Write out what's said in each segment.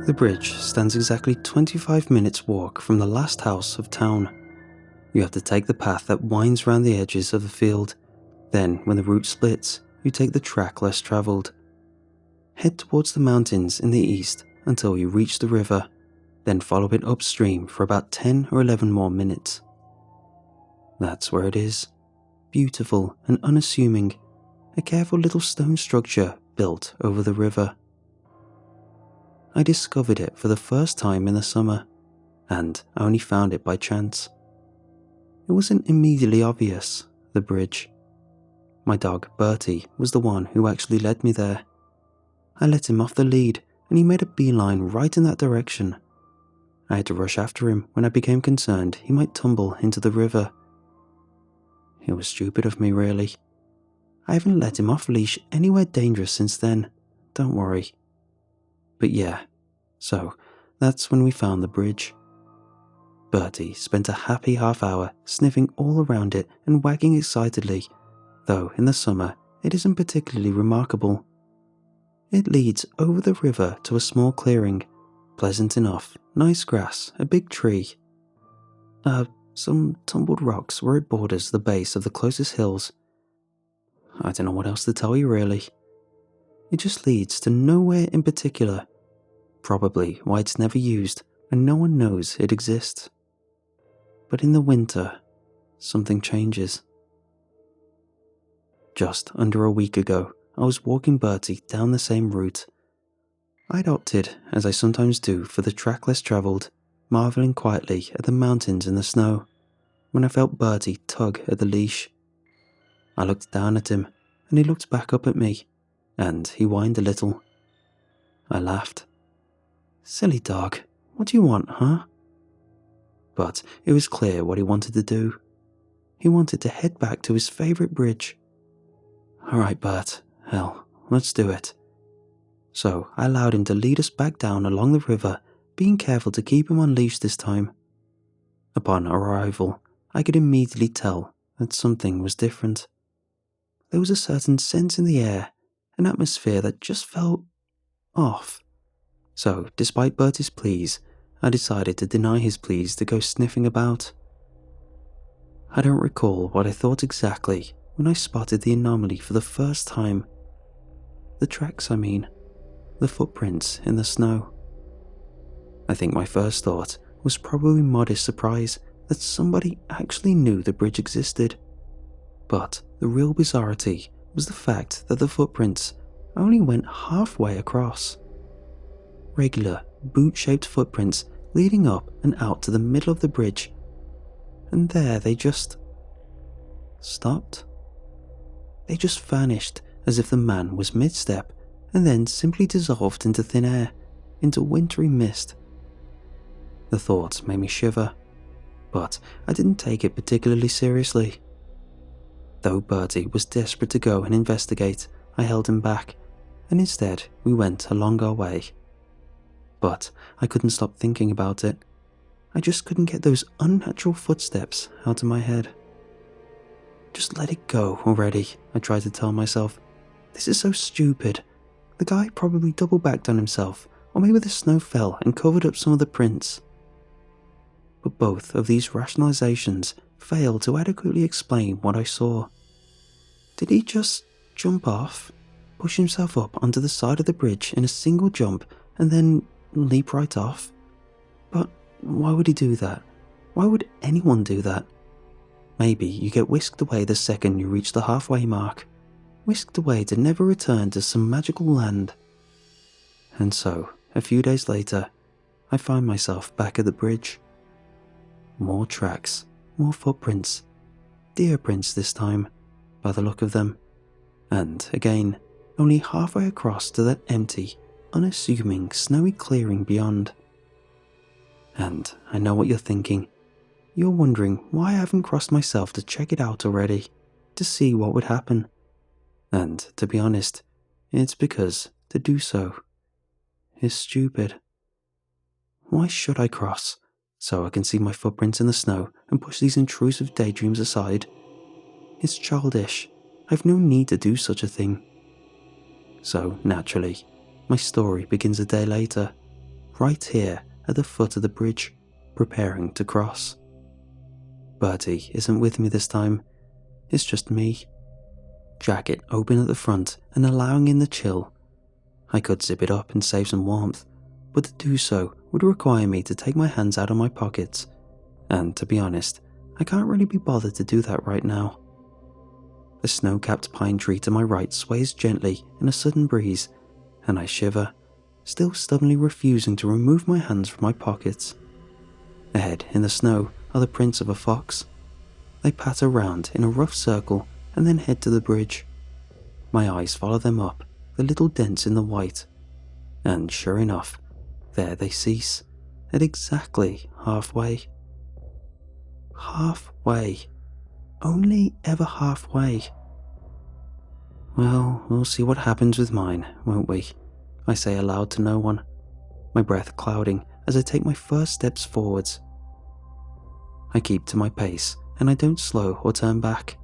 The bridge stands exactly 25 minutes walk from the last house of town. You have to take the path that winds round the edges of the field. Then, when the route splits, you take the track less travelled. Head towards the mountains in the east until you reach the river, then follow it upstream for about 10 or 11 more minutes. That's where it is. Beautiful and unassuming, a careful little stone structure built over the river. I discovered it for the first time in the summer, and I only found it by chance. It wasn't immediately obvious, the bridge. My dog, Bertie, was the one who actually led me there. I let him off the lead, and he made a beeline right in that direction. I had to rush after him when I became concerned he might tumble into the river. It was stupid of me, really. I haven't let him off leash anywhere dangerous since then, don't worry. But yeah, so that's when we found the bridge. Bertie spent a happy half hour sniffing all around it and wagging excitedly, though in the summer it isn't particularly remarkable. It leads over the river to a small clearing, pleasant enough, nice grass, a big tree. Some tumbled rocks where it borders the base of the closest hills. I don't know what else to tell you, really. It just leads to nowhere in particular. Probably why it's never used and no one knows it exists. But in the winter, something changes. Just under a week ago, I was walking Bertie down the same route. I'd opted, as I sometimes do, for the track less travelled, marvelling quietly at the mountains in the snow, when I felt Bertie tug at the leash. I looked down at him, and he looked back up at me, and he whined a little. I laughed. Silly dog, what do you want, huh? But it was clear what he wanted to do. He wanted to head back to his favourite bridge. Alright, Bert, hell, let's do it. So I allowed him to lead us back down along the river, being careful to keep him on leash this time. Upon arrival, I could immediately tell that something was different. There was a certain sense in the air, an atmosphere that just felt off. So, despite Bertie's pleas, I decided to deny his pleas to go sniffing about. I don't recall what I thought exactly when I spotted the anomaly for the first time. The tracks, I mean. The footprints in the snow. I think my first thought was probably modest surprise that somebody actually knew the bridge existed. But the real bizarrity was the fact that the footprints only went halfway across. Regular, boot-shaped footprints leading up and out to the middle of the bridge. And there they just stopped. They just vanished as if the man was mid-step and then simply dissolved into thin air, into wintry mist. The thought made me shiver, but I didn't take it particularly seriously. Though Bertie was desperate to go and investigate, I held him back, and instead we went along our way. But I couldn't stop thinking about it. I just couldn't get those unnatural footsteps out of my head. Just let it go already, I tried to tell myself. This is so stupid. The guy probably double-backed on himself, or maybe the snow fell and covered up some of the prints. But both of these rationalizations fail to adequately explain what I saw. Did he just jump off, push himself up onto the side of the bridge in a single jump, and then leap right off? But why would he do that? Why would anyone do that? Maybe you get whisked away the second you reach the halfway mark, whisked away to never return to some magical land. And so, a few days later, I find myself back at the bridge. More tracks, more footprints, deer prints this time, by the look of them, and again, only halfway across to that empty, unassuming, snowy clearing beyond. And I know what you're thinking. You're wondering why I haven't crossed myself to check it out already, to see what would happen. And to be honest, it's because to do so is stupid. Why should I cross? So I can see my footprints in the snow and push these intrusive daydreams aside? It's childish. I've no need to do such a thing. So, naturally, my story begins a day later, right here at the foot of the bridge, preparing to cross. Bertie isn't with me this time, it's just me. Jacket open at the front and allowing in the chill. I could zip it up and save some warmth, but to do so would require me to take my hands out of my pockets, and to be honest, I can't really be bothered to do that right now. The snow-capped pine tree to my right sways gently in a sudden breeze, and I shiver, still stubbornly refusing to remove my hands from my pockets. Ahead in the snow are the prints of a fox. They patter round in a rough circle and then head to the bridge. My eyes follow them up, the little dents in the white, and sure enough, there they cease, at exactly halfway. Halfway. Only ever halfway. Well, we'll see what happens with mine, won't we? I say aloud to no one, my breath clouding as I take my first steps forwards. I keep to my pace, and I don't slow or turn back.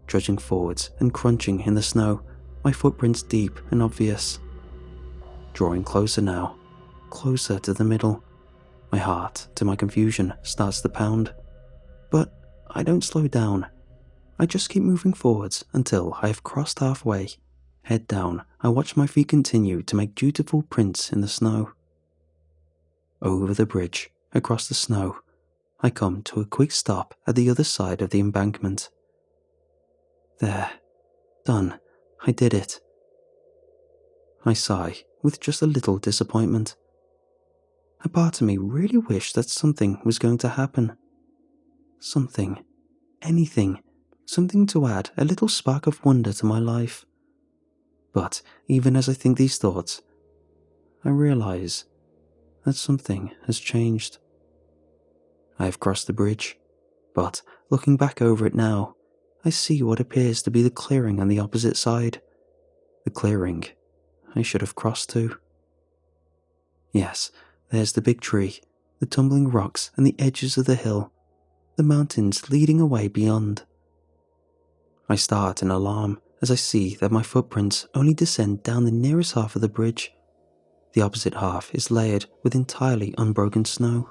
Trudging forwards and crunching in the snow, my footprints deep and obvious. Drawing closer now, closer to the middle. My heart, to my confusion, starts to pound. But I don't slow down. I just keep moving forwards until I have crossed halfway. Head down, I watch my feet continue to make dutiful prints in the snow. Over the bridge, across the snow, I come to a quick stop at the other side of the embankment. There. Done. I did it. I sigh, with just a little disappointment. A part of me really wished that something was going to happen. Something. Anything. Something to add a little spark of wonder to my life. But even as I think these thoughts, I realize that something has changed. I have crossed the bridge, but looking back over it now, I see what appears to be the clearing on the opposite side. The clearing I should have crossed to. Yes, there's the big tree, the tumbling rocks and the edges of the hill, the mountains leading away beyond. I start in alarm as I see that my footprints only descend down the nearest half of the bridge. The opposite half is layered with entirely unbroken snow.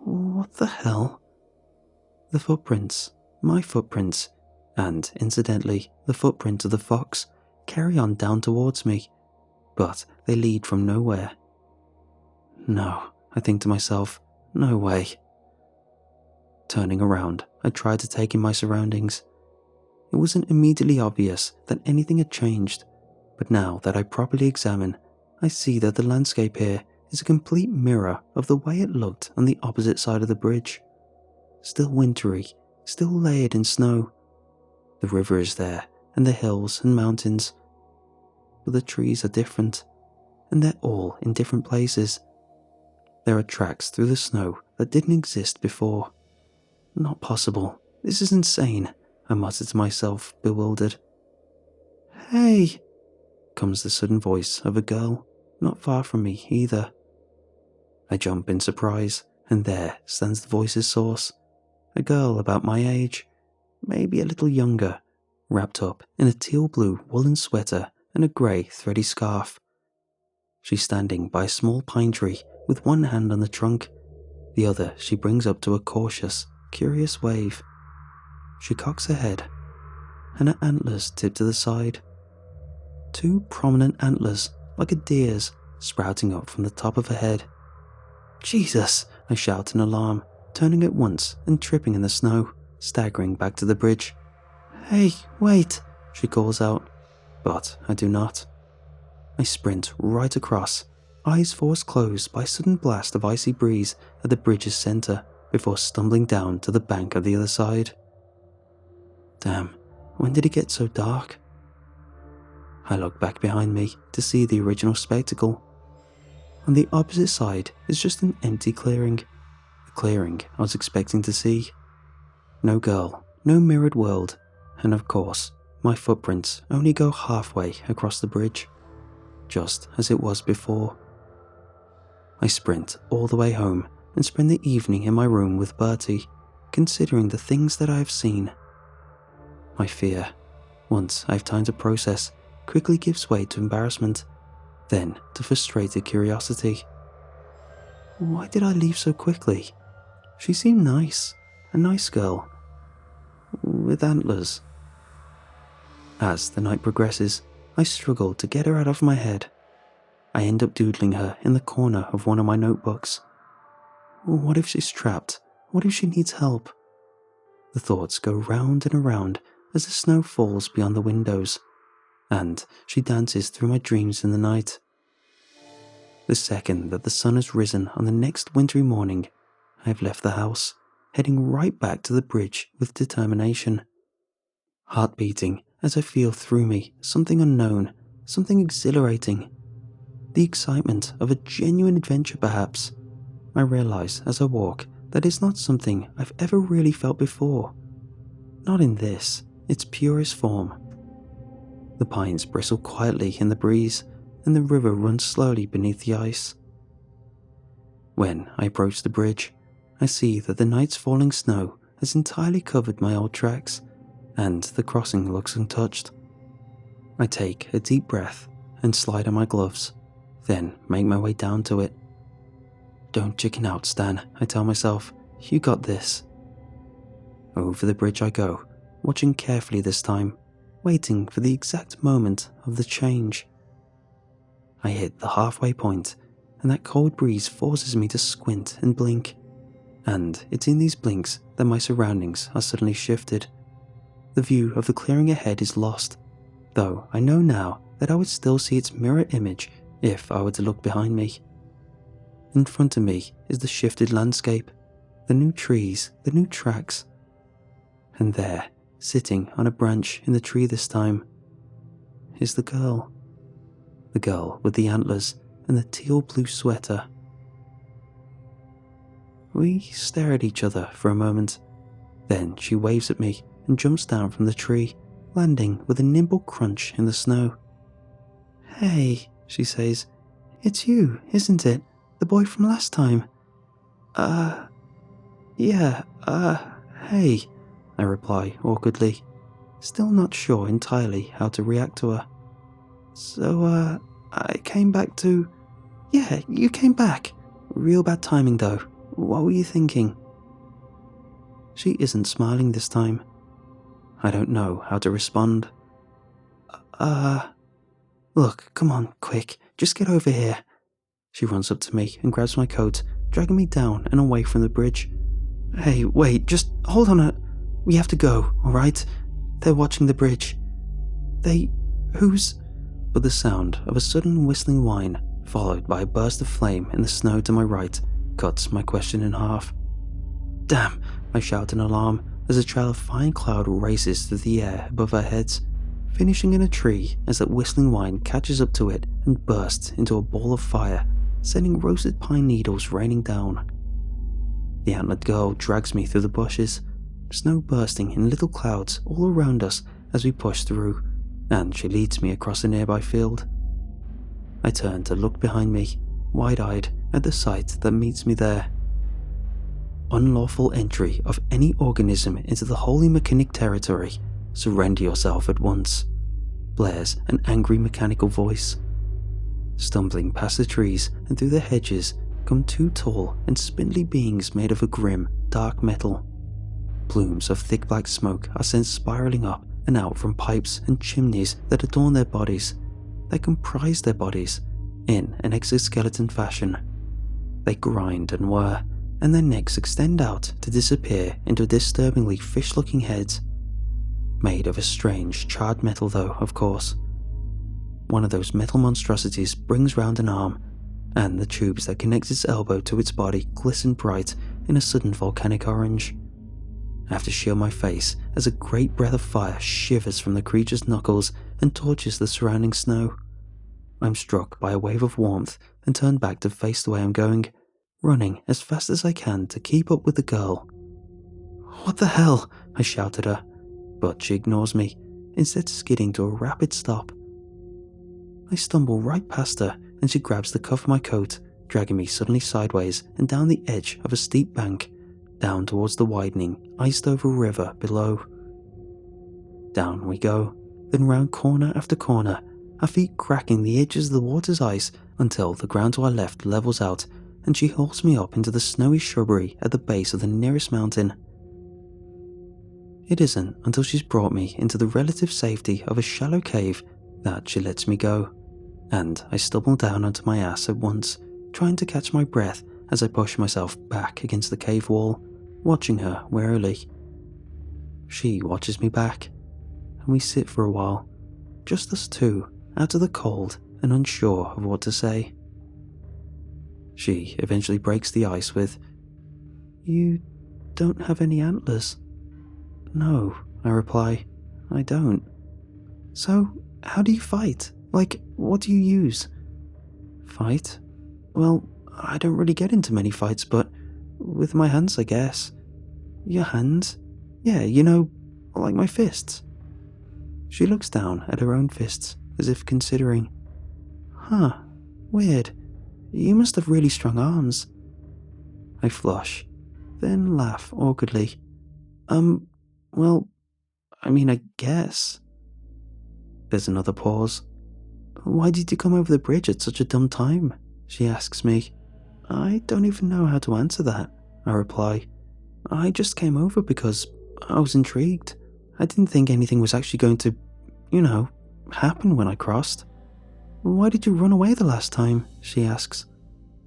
What the hell? The footprints, my footprints, and, incidentally, the footprint of the fox, carry on down towards me, but they lead from nowhere. No, I think to myself, no way. Turning around, I try to take in my surroundings. It wasn't immediately obvious that anything had changed, but now that I properly examine, I see that the landscape here is a complete mirror of the way it looked on the opposite side of the bridge. Still wintry, still layered in snow. The river is there, and the hills and mountains. But the trees are different, and they're all in different places. There are tracks through the snow that didn't exist before. Not possible. This is insane, I muttered to myself, bewildered. Hey, comes the sudden voice of a girl, not far from me either. I jump in surprise, and there stands the voice's source. A girl about my age, maybe a little younger, wrapped up in a teal blue woolen sweater and a grey thready scarf. She's standing by a small pine tree with one hand on the trunk, the other she brings up to a cautious, curious wave. She cocks her head, and her antlers tip to the side. Two prominent antlers, like a deer's, sprouting up from the top of her head. Jesus! I shout in alarm, turning at once and tripping in the snow, staggering back to the bridge. Hey, wait! She calls out, but I do not. I sprint right across, eyes forced closed by a sudden blast of icy breeze at the bridge's centre before stumbling down to the bank on the other side. Damn, when did it get so dark? I look back behind me to see the original spectacle. On the opposite side is just an empty clearing, the clearing I was expecting to see. No girl, no mirrored world, and of course, my footprints only go halfway across the bridge, just as it was before. I sprint all the way home and spend the evening in my room with Bertie, considering the things that I have seen. My fear, once I have time to process, quickly gives way to embarrassment, then to frustrated curiosity. Why did I leave so quickly? She seemed nice, a nice girl, with antlers. As the night progresses, I struggle to get her out of my head. I end up doodling her in the corner of one of my notebooks. What if she's trapped? What if she needs help? The thoughts go round and around as the snow falls beyond the windows, and she dances through my dreams in the night. The second that the sun has risen on the next wintry morning, I have left the house, heading right back to the bridge with determination. Heart beating as I feel through me something unknown, something exhilarating. The excitement of a genuine adventure, perhaps. I realize as I walk that it's not something I've ever really felt before. Not in its purest form. The pines bristle quietly in the breeze, and the river runs slowly beneath the ice. When I approach the bridge, I see that the night's falling snow has entirely covered my old tracks, and the crossing looks untouched. I take a deep breath and slide on my gloves, then make my way down to it. Don't chicken out, Stan, I tell myself. You got this. Over the bridge I go, watching carefully this time, waiting for the exact moment of the change. I hit the halfway point, and that cold breeze forces me to squint and blink. And it's in these blinks that my surroundings are suddenly shifted. The view of the clearing ahead is lost, though I know now that I would still see its mirror image if I were to look behind me. In front of me is the shifted landscape, the new trees, the new tracks. And there, sitting on a branch in the tree this time, is the girl. The girl with the antlers and the teal blue sweater. We stare at each other for a moment. Then she waves at me and jumps down from the tree, landing with a nimble crunch in the snow. "Hey," she says, "it's you, isn't it? The boy from last time." Yeah, hey," I reply awkwardly, still not sure entirely how to react to her. "So, I came back to..." "Yeah, you came back. Real bad timing though. What were you thinking?" She isn't smiling this time. I don't know how to respond. Look, come on, quick, just get over here." She runs up to me and grabs my coat, dragging me down and away from the bridge. "Hey, wait, just hold on we have to go, alright? They're watching the bridge." Who's..." But the sound of a sudden whistling whine, followed by a burst of flame in the snow to my right, cuts my question in half. "Damn," I shout in alarm as a trail of fine cloud races through the air above our heads, finishing in a tree as that whistling whine catches up to it and bursts into a ball of fire, sending roasted pine needles raining down. The antlered girl drags me through the bushes, snow bursting in little clouds all around us as we push through, and she leads me across a nearby field. I turn to look behind me, wide-eyed at the sight that meets me there. "Unlawful entry of any organism into the holy mechanic territory. Surrender yourself at once," blares an angry mechanical voice. Stumbling past the trees and through the hedges come two tall and spindly beings made of a grim, dark metal. Plumes of thick black smoke are sent spiraling up and out from pipes and chimneys that adorn their bodies, that comprise their bodies, in an exoskeleton fashion. They grind and whir, and their necks extend out to disappear into disturbingly fish-looking heads. Made of a strange, charred metal though, of course. One of those metal monstrosities brings round an arm, and the tubes that connect its elbow to its body glisten bright in a sudden volcanic orange. I have to shield my face as a great breath of fire shivers from the creature's knuckles and torches the surrounding snow. I'm struck by a wave of warmth and turn back to face the way I'm going, running as fast as I can to keep up with the girl. "What the hell?" I shout at her, but she ignores me, instead skidding to a rapid stop. I stumble right past her and she grabs the cuff of my coat, dragging me suddenly sideways and down the edge of a steep bank, down towards the widening, iced-over river below. Down we go, then round corner after corner, our feet cracking the edges of the water's ice until the ground to our left levels out and she hauls me up into the snowy shrubbery at the base of the nearest mountain. It isn't until she's brought me into the relative safety of a shallow cave that she lets me go, and I stumble down onto my ass at once, trying to catch my breath as I push myself back against the cave wall, watching her warily. She watches me back, and we sit for a while, just us two, out of the cold and unsure of what to say. She eventually breaks the ice with, "You don't have any antlers." "No," I reply, "I don't." "So, how do you fight? Like, what do you use?" "Fight? Well, I don't really get into many fights, but with my hands, I guess." "Your hands?" "Yeah, like my fists." She looks down at her own fists, as if considering. "Huh, weird. You must have really strong arms." I flush, then laugh awkwardly. Well, I guess." There's another pause. "Why did you come over the bridge at such a dumb time?" she asks me. "I don't even know how to answer that," I reply. "I just came over because I was intrigued. I didn't think anything was actually going to, happen when I crossed." "Why did you run away the last time?" she asks.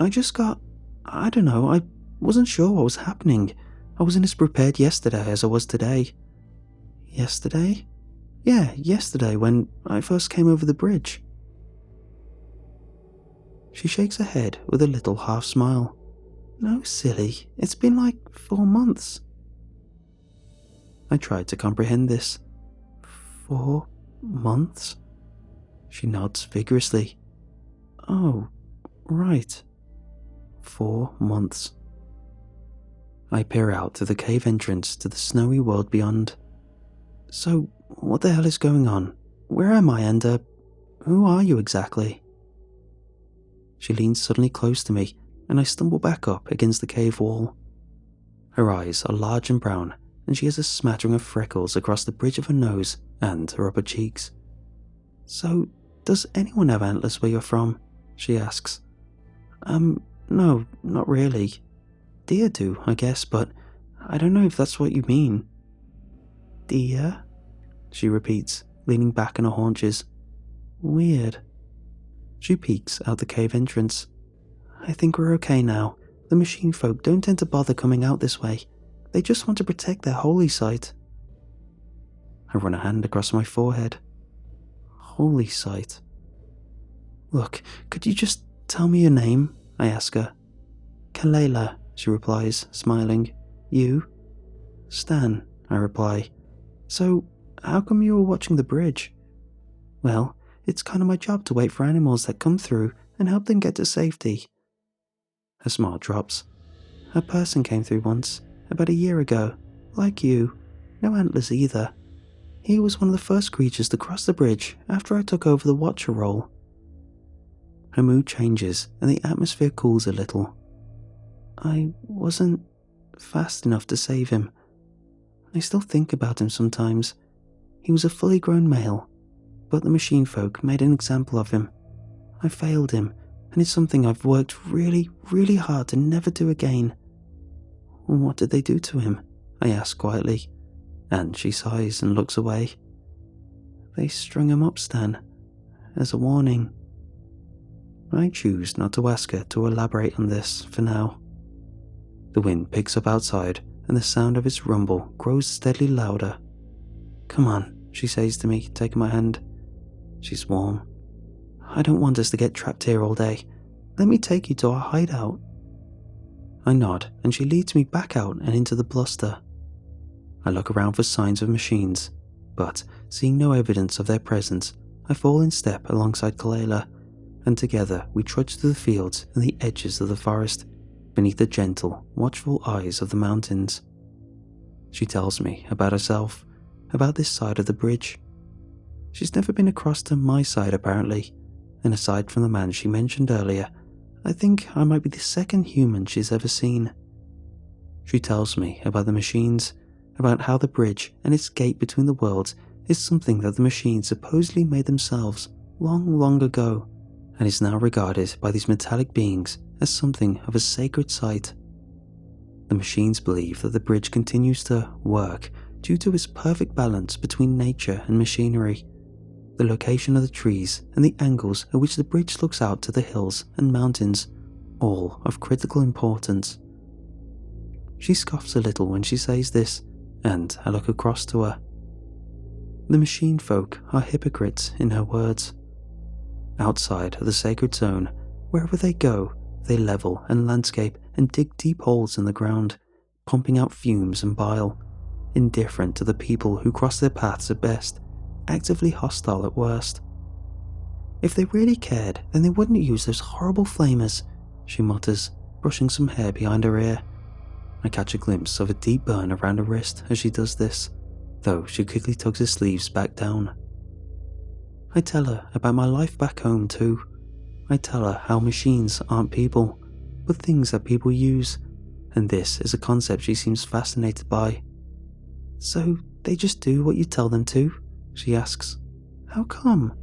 I don't know, I wasn't sure what was happening. I wasn't as prepared yesterday as I was today." "Yesterday?" "Yeah, yesterday when I first came over the bridge." She shakes her head with a little half smile. "No, silly, it's been like 4 months." I tried to comprehend this. 4 months? She nods vigorously. "Oh, right. 4 months." I peer out through the cave entrance to the snowy world beyond. "So, what the hell is going on? Where am I and, who are you exactly?" She leans suddenly close to me, and I stumble back up against the cave wall. Her eyes are large and brown, and she has a smattering of freckles across the bridge of her nose and her upper cheeks. "So, does anyone have antlers where you're from?" she asks. No, not really. Deer do, I guess, but I don't know if that's what you mean." "Deer?" she repeats, leaning back on her haunches. "Weird." She peeks out the cave entrance. "I think we're okay now. The machine folk don't tend to bother coming out this way. They just want to protect their holy site." I run a hand across my forehead. Holy site. "Look, could you just tell me your name?" I ask her. "Kalela," she replies, smiling. "You?" "Stan," I reply. "So, how come you were watching the bridge?" "Well, it's kind of my job to wait for animals that come through and help them get to safety." Her smile drops. "A person came through once, about a year ago, like you. No antlers either. He was one of the first creatures to cross the bridge after I took over the watcher role." Her mood changes and the atmosphere cools a little. "I wasn't fast enough to save him. I still think about him sometimes. He was a fully grown male, but the machine folk made an example of him. I failed him, and it's something I've worked really, really hard to never do again." "What did they do to him?" I ask quietly, and she sighs and looks away. "They strung him up, Stan, as a warning." I choose not to ask her to elaborate on this for now. The wind picks up outside, and the sound of its rumble grows steadily louder. "Come on," she says to me, taking my hand. She's warm. "I don't want us to get trapped here all day. Let me take you to our hideout." I nod, and she leads me back out and into the bluster. I look around for signs of machines, but seeing no evidence of their presence, I fall in step alongside Kalela, and together we trudge through the fields and the edges of the forest, beneath the gentle, watchful eyes of the mountains. She tells me about herself, about this side of the bridge. She's never been across to my side apparently, and aside from the man she mentioned earlier, I think I might be the second human she's ever seen. She tells me about the machines, about how the bridge and its gate between the worlds is something that the machines supposedly made themselves long, long ago, and is now regarded by these metallic beings as something of a sacred site. The machines believe that the bridge continues to work due to its perfect balance between nature and machinery, the location of the trees and the angles at which the bridge looks out to the hills and mountains, all of critical importance. She scoffs a little when she says this, and I look across to her. The machine folk are hypocrites in her words. Outside of the sacred zone, wherever they go, they level and landscape and dig deep holes in the ground, pumping out fumes and bile, indifferent to the people who cross their paths at best, actively hostile at worst. If they really cared, then they wouldn't use those horrible flamers, she mutters, brushing some hair behind her ear. I catch a glimpse of a deep burn around her wrist as she does this, though she quickly tugs her sleeves back down. I tell her about my life back home too. I tell her how machines aren't people, but things that people use, and this is a concept she seems fascinated by. So they just do what you tell them to? She asks. How come?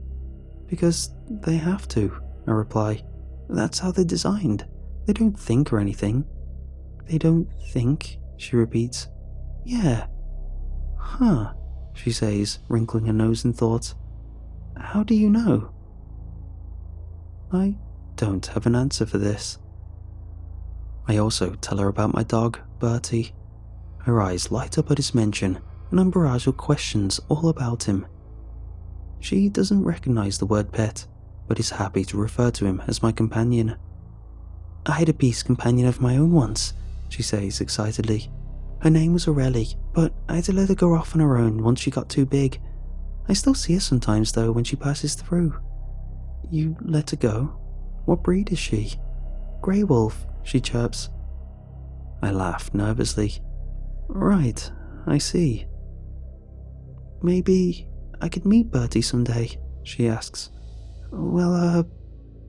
Because they have to, I reply. That's how they're designed. They don't think or anything. They don't think, she repeats. Yeah. Huh, she says, wrinkling her nose in thought. How do you know? I don't have an answer for this. I also tell her about my dog, Bertie. Her eyes light up at his mention, and I'm barraged with questions all about him. She doesn't recognize the word pet, but is happy to refer to him as my companion. I had a beast companion of my own once, she says excitedly. Her name was Aurelie, but I had to let her go off on her own once she got too big. I still see her sometimes though when she passes through. You let her go? What breed is she? Grey wolf, she chirps. I laugh nervously. Right, I see. Maybe I could meet Bertie someday, she asks. Well,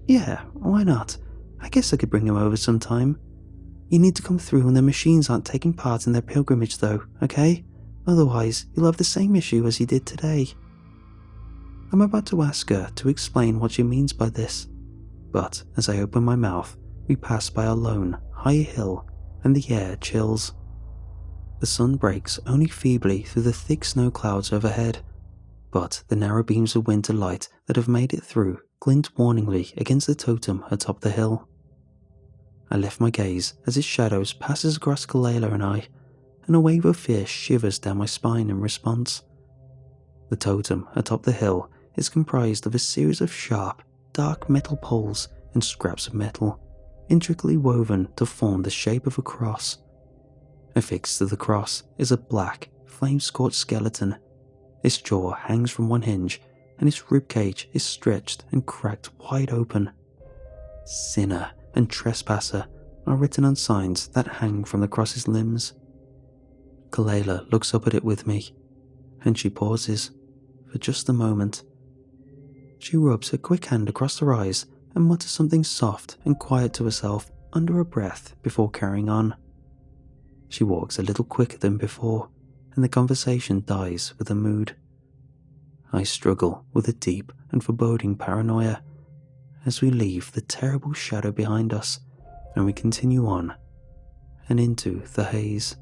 yeah, why not? I guess I could bring him over sometime. You need to come through when the machines aren't taking part in their pilgrimage though, okay? Otherwise, you'll have the same issue as you did today. I'm about to ask her to explain what she means by this, but as I open my mouth, we pass by a lone, high hill, and the air chills. The sun breaks only feebly through the thick snow clouds overhead, but the narrow beams of winter light that have made it through glint warningly against the totem atop the hill. I lift my gaze as its shadows passes across Kalela and I, and a wave of fear shivers down my spine in response. The totem atop the hill is comprised of a series of sharp, dark metal poles and scraps of metal, intricately woven to form the shape of a cross. Affixed to the cross is a black, flame-scorched skeleton. Its jaw hangs from one hinge, and its ribcage is stretched and cracked wide open. Sinner and trespasser are written on signs that hang from the cross's limbs. Kalela looks up at it with me, and she pauses for just a moment. She rubs her quick hand across her eyes and mutters something soft and quiet to herself under her breath before carrying on. She walks a little quicker than before, and the conversation dies with her mood. I struggle with a deep and foreboding paranoia as we leave the terrible shadow behind us and we continue on and into the haze.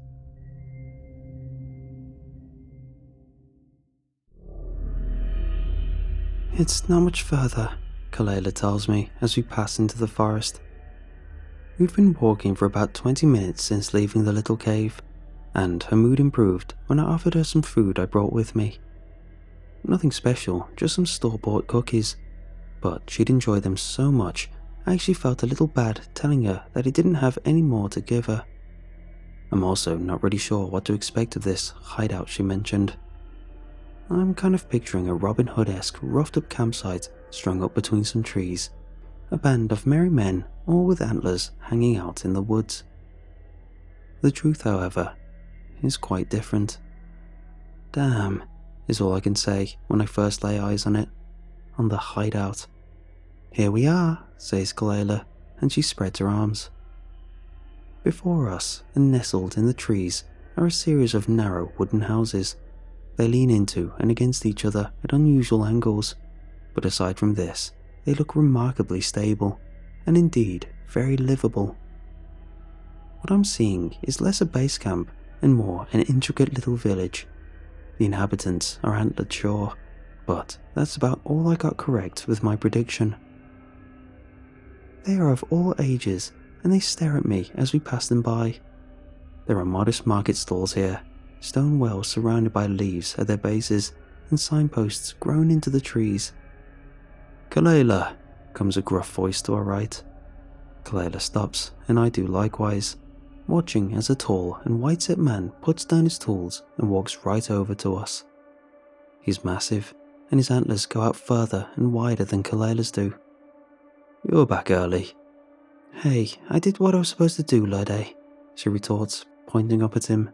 It's not much further, Kalela tells me as we pass into the forest. We've been walking for about 20 minutes since leaving the little cave, and her mood improved when I offered her some food I brought with me. Nothing special, just some store-bought cookies, but she'd enjoy them so much I actually felt a little bad telling her that I didn't have any more to give her. I'm also not really sure what to expect of this hideout she mentioned. I'm kind of picturing a Robin Hood-esque roughed-up campsite strung up between some trees, a band of merry men all with antlers hanging out in the woods. The truth, however, is quite different. Damn, is all I can say when I first lay eyes on it, on the hideout. Here we are, says Kalela, and she spreads her arms. Before us, and nestled in the trees, are a series of narrow wooden houses. They lean into and against each other at unusual angles, but aside from this, they look remarkably stable, and indeed very livable. What I'm seeing is less a base camp and more an intricate little village. The inhabitants are antlered, sure, but that's about all I got correct with my prediction. They are of all ages, and they stare at me as we pass them by. There are modest market stalls here, stone wells surrounded by leaves at their bases, and signposts grown into the trees. "Kalela," comes a gruff voice to our right. Kalela stops, and I do likewise, watching as a tall and white-set man puts down his tools and walks right over to us. He's massive, and his antlers go out further and wider than Kalela's do. "You're back early." "Hey, I did what I was supposed to do, Lode," she retorts, pointing up at him.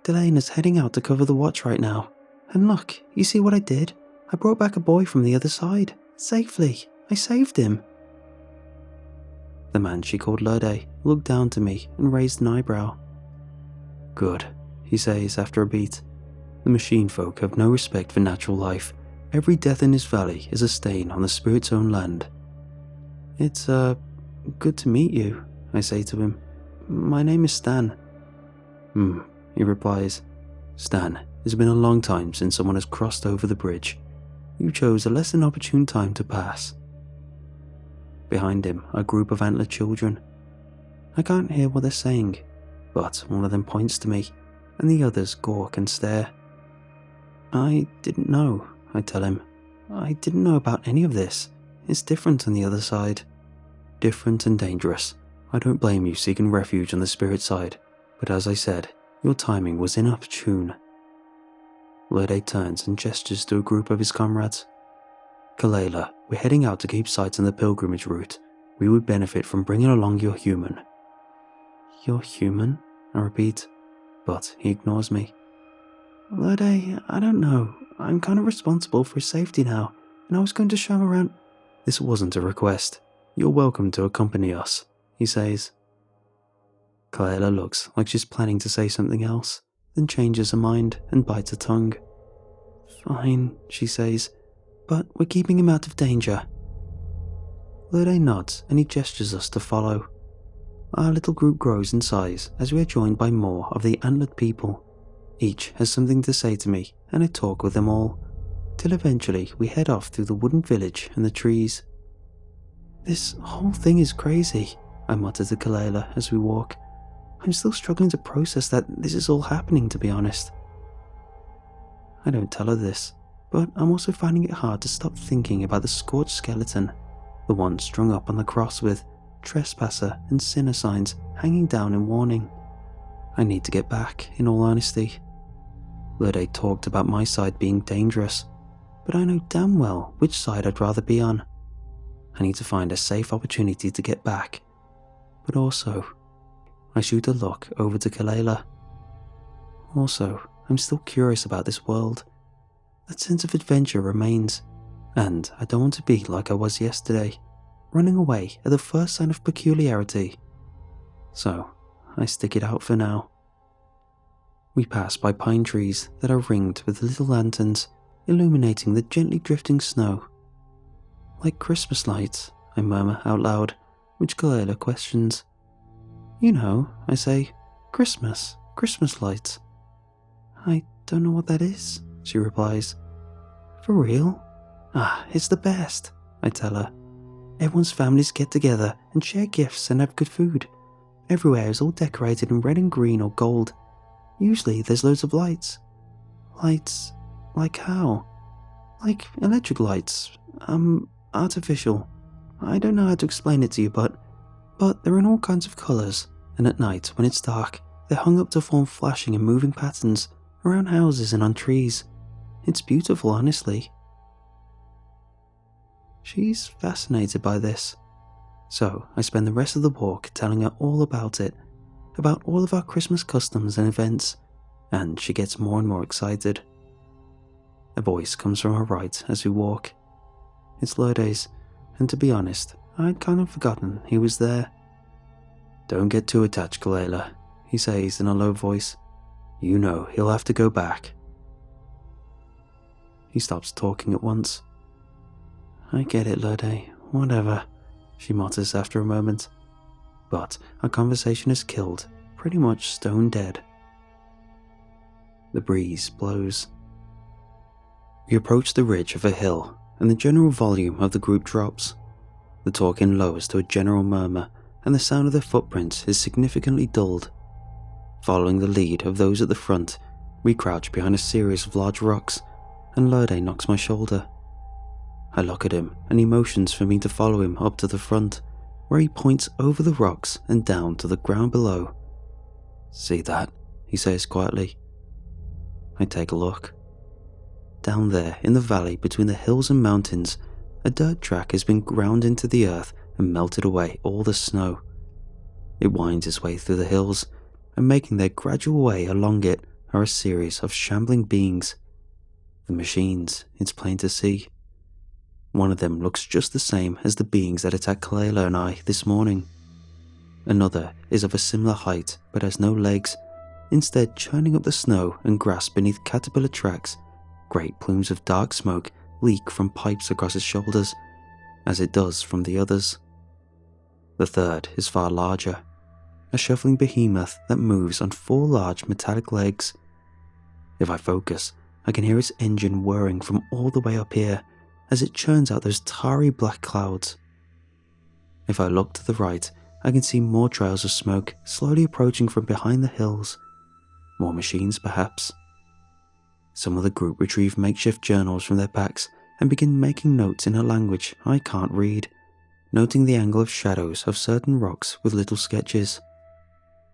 "Delena's heading out to cover the watch right now. And look, you see what I did? I brought back a boy from the other side. Safely. I saved him." The man she called Lode looked down to me and raised an eyebrow. "Good," he says after a beat. "The machine folk have no respect for natural life. Every death in this valley is a stain on the spirit's own land." "It's, good to meet you," I say to him. "My name is Stan." He replies. "Stan, it's been a long time since someone has crossed over the bridge. You chose a less than opportune time to pass." Behind him are a group of antlered children. I can't hear what they're saying, but one of them points to me, and the others gawk and stare. "I didn't know," I tell him. "I didn't know about any of this. It's different on the other side." "Different and dangerous. I don't blame you seeking refuge on the spirit side, but as I said, your timing was inopportune." Lode turns and gestures to a group of his comrades. "Kalela, we're heading out to keep sights on the pilgrimage route. We would benefit from bringing along your human." "Your human?" I repeat, but he ignores me. "Lode, I don't know. I'm kind of responsible for his safety now, and I was going to show him around." "This wasn't a request. You're welcome to accompany us," he says. Kalela looks like she's planning to say something else, then changes her mind and bites her tongue. "Fine," she says, "but we're keeping him out of danger." Lode nods and he gestures us to follow. Our little group grows in size as we are joined by more of the antlered people. Each has something to say to me, and I talk with them all, till eventually we head off through the wooden village and the trees. "This whole thing is crazy," I mutter to Kalela as we walk. "I'm still struggling to process that this is all happening, to be honest." I don't tell her this, but I'm also finding it hard to stop thinking about the scorched skeleton, the one strung up on the cross with trespasser and sinner signs hanging down in warning. I need to get back, in all honesty. Lode talked about my side being dangerous, but I know damn well which side I'd rather be on. I need to find a safe opportunity to get back, but also, I shoot a look over to Kalela. Also, I'm still curious about this world. That sense of adventure remains, and I don't want to be like I was yesterday, running away at the first sign of peculiarity. So, I stick it out for now. We pass by pine trees that are ringed with little lanterns, illuminating the gently drifting snow. "Like Christmas lights," I murmur out loud, which Kalela questions. "You know," I say, Christmas lights." "I don't know what that is," she replies. "For real? Ah, it's the best," I tell her. "Everyone's families get together and share gifts and have good food. Everywhere is all decorated in red and green or gold. Usually there's loads of lights." "Lights? Like how?" "Like electric lights. Artificial. I don't know how to explain it to you, but they're in all kinds of colours, and at night, when it's dark, they're hung up to form flashing and moving patterns around houses and on trees. It's beautiful, honestly." She's fascinated by this, so I spend the rest of the walk telling her all about it, about all of our Christmas customs and events, and she gets more and more excited. A voice comes from her right as we walk. It's Lode's, and to be honest, I'd kind of forgotten he was there. "Don't get too attached, Kalela," he says in a low voice. "You know he'll have to go back." He stops talking at once. I get it, Lode. Whatever, she mutters after a moment. But our conversation is killed, pretty much stone dead. The breeze blows. We approach the ridge of a hill, and the general volume of the group drops. The talking lowers to a general murmur, and the sound of their footprints is significantly dulled. Following the lead of those at the front, we crouch behind a series of large rocks, and Lode knocks my shoulder. I look at him, and he motions for me to follow him up to the front, where he points over the rocks and down to the ground below. "See that?" he says quietly. I take a look. Down there, in the valley between the hills and mountains, a dirt track has been ground into the earth and melted away all the snow. It winds its way through the hills, and making their gradual way along it are a series of shambling beings. The machines, it's plain to see. One of them looks just the same as the beings that attacked Kalela and I this morning. Another is of a similar height but has no legs, instead churning up the snow and grass beneath caterpillar tracks. Great plumes of dark smoke leak from pipes across his shoulders, as it does from the others. The third is far larger, a shuffling behemoth that moves on 4 large metallic legs. If I focus, I can hear its engine whirring from all the way up here as it churns out those tarry black clouds. If I look to the right, I can see more trails of smoke slowly approaching from behind the hills. More machines, perhaps. Some of the group retrieve makeshift journals from their packs and begin making notes in a language I can't read, noting the angle of shadows of certain rocks with little sketches.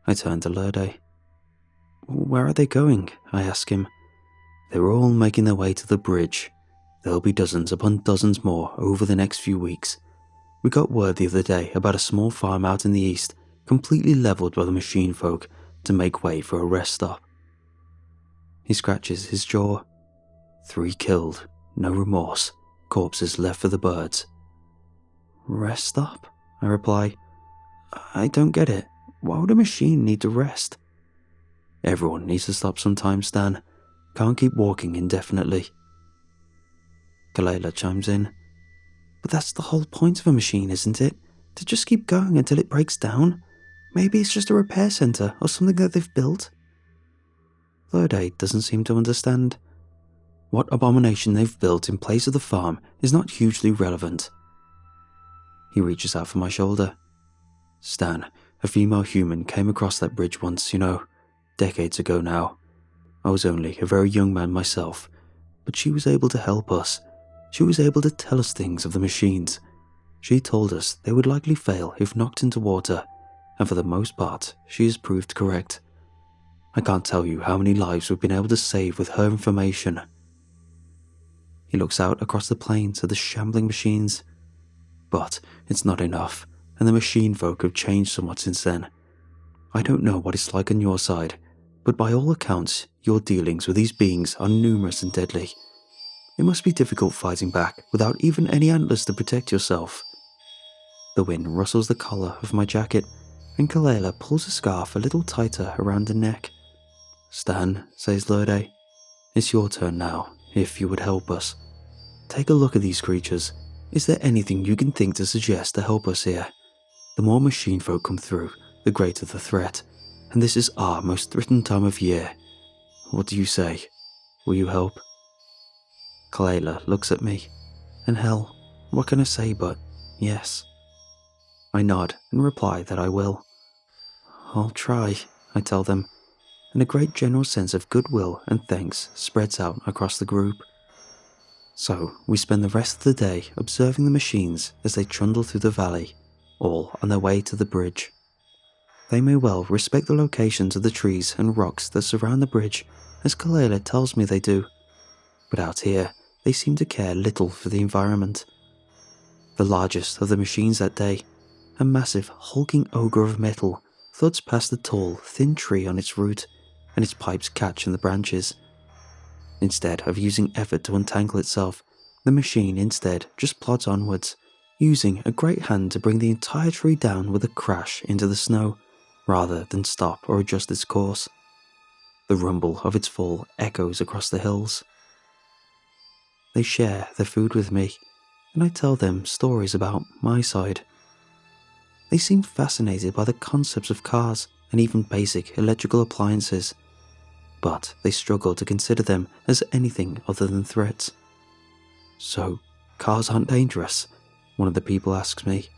I turn to Lode. "Where are they going?" I ask him. "They're all making their way to the bridge. There'll be dozens upon dozens more over the next few weeks. We got word the other day about a small farm out in the east, completely leveled by the machine folk to make way for a rest stop." He scratches his jaw. 3 killed, no remorse, corpses left for the birds. "Rest stop?" I reply. "I don't get it. Why would a machine need to rest?" "Everyone needs to stop sometimes, Stan. Can't keep walking indefinitely." Kalela chimes in. "But that's the whole point of a machine, isn't it? To just keep going until it breaks down? Maybe it's just a repair center or something that they've built." Lode doesn't seem to understand. What abomination they've built in place of the farm is not hugely relevant. He reaches out for my shoulder. "Stan, a female human came across that bridge once, decades ago now. I was only a very young man myself, but she was able to help us. She was able to tell us things of the machines. She told us they would likely fail if knocked into water, and for the most part, she has proved correct. I can't tell you how many lives we've been able to save with her information." He looks out across the plains at the shambling machines. "But it's not enough, and the machine folk have changed somewhat since then. I don't know what it's like on your side, but by all accounts, your dealings with these beings are numerous and deadly. It must be difficult fighting back without even any antlers to protect yourself." The wind rustles the collar of my jacket, and Kalela pulls a scarf a little tighter around her neck. "Stan," says Lode, "it's your turn now, if you would help us. Take a look at these creatures. Is there anything you can think to suggest to help us here? The more machine folk come through, the greater the threat, and this is our most threatened time of year. What do you say? Will you help?" Kalela looks at me, and hell, what can I say but yes? I nod and reply that I will. "I'll try," I tell them, and a great general sense of goodwill and thanks spreads out across the group. So we spend the rest of the day observing the machines as they trundle through the valley, all on their way to the bridge. They may well respect the locations of the trees and rocks that surround the bridge, as Kalela tells me they do, but out here they seem to care little for the environment. The largest of the machines that day, a massive hulking ogre of metal, thuds past the tall, thin tree on its root, and its pipes catch in the branches. Instead of using effort to untangle itself, the machine instead just plods onwards, using a great hand to bring the entire tree down with a crash into the snow, rather than stop or adjust its course. The rumble of its fall echoes across the hills. They share their food with me, and I tell them stories about my side. They seem fascinated by the concepts of cars and even basic electrical appliances, but they struggle to consider them as anything other than threats. So, cars aren't dangerous? One of the people asks me.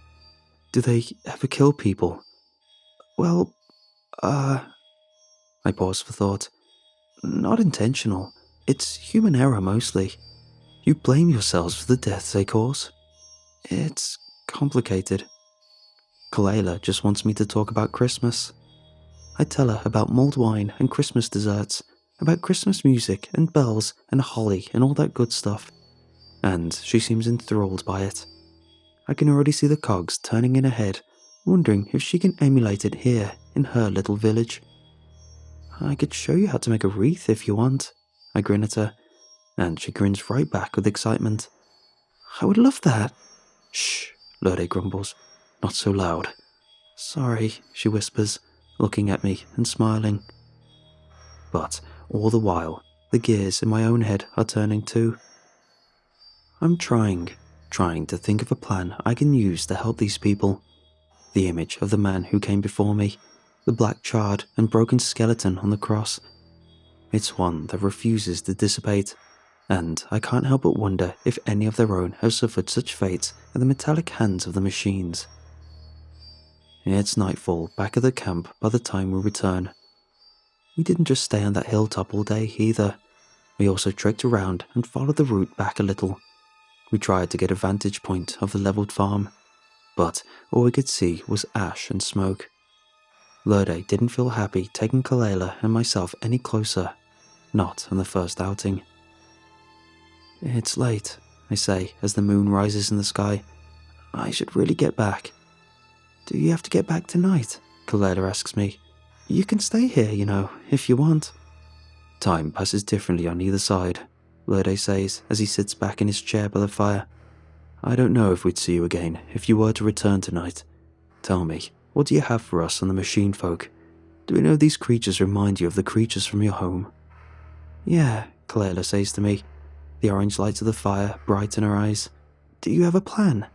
Do they ever kill people? Well, I pause for thought. Not intentional. It's human error mostly. You blame yourselves for the deaths they cause. It's complicated. Kalela just wants me to talk about Christmas. I tell her about mulled wine and Christmas desserts, about Christmas music and bells and holly and all that good stuff, and she seems enthralled by it. I can already see the cogs turning in her head, wondering if she can emulate it here in her little village. I could show you how to make a wreath if you want, I grin at her, and she grins right back with excitement. I would love that. Shh, Lurde grumbles. Not so loud. Sorry, she whispers, looking at me and smiling. But all the while, the gears in my own head are turning too. I'm trying to think of a plan I can use to help these people. The image of the man who came before me, the black charred and broken skeleton on the cross. It's one that refuses to dissipate, and I can't help but wonder if any of their own have suffered such fates at the metallic hands of the machines. It's nightfall back at the camp by the time we return. We didn't just stay on that hilltop all day either. We also trekked around and followed the route back a little. We tried to get a vantage point of the leveled farm, but all we could see was ash and smoke. Lurde didn't feel happy taking Kalela and myself any closer, not on the first outing. It's late, I say as the moon rises in the sky. I should really get back. Do you have to get back tonight? Kalela asks me. You can stay here, if you want. Time passes differently on either side, Lurde says as he sits back in his chair by the fire. I don't know if we'd see you again if you were to return tonight. Tell me, what do you have for us on the machine folk? Do we know these creatures remind you of the creatures from your home? Yeah, Kalela says to me, the orange lights of the fire bright in her eyes. Do you have a plan?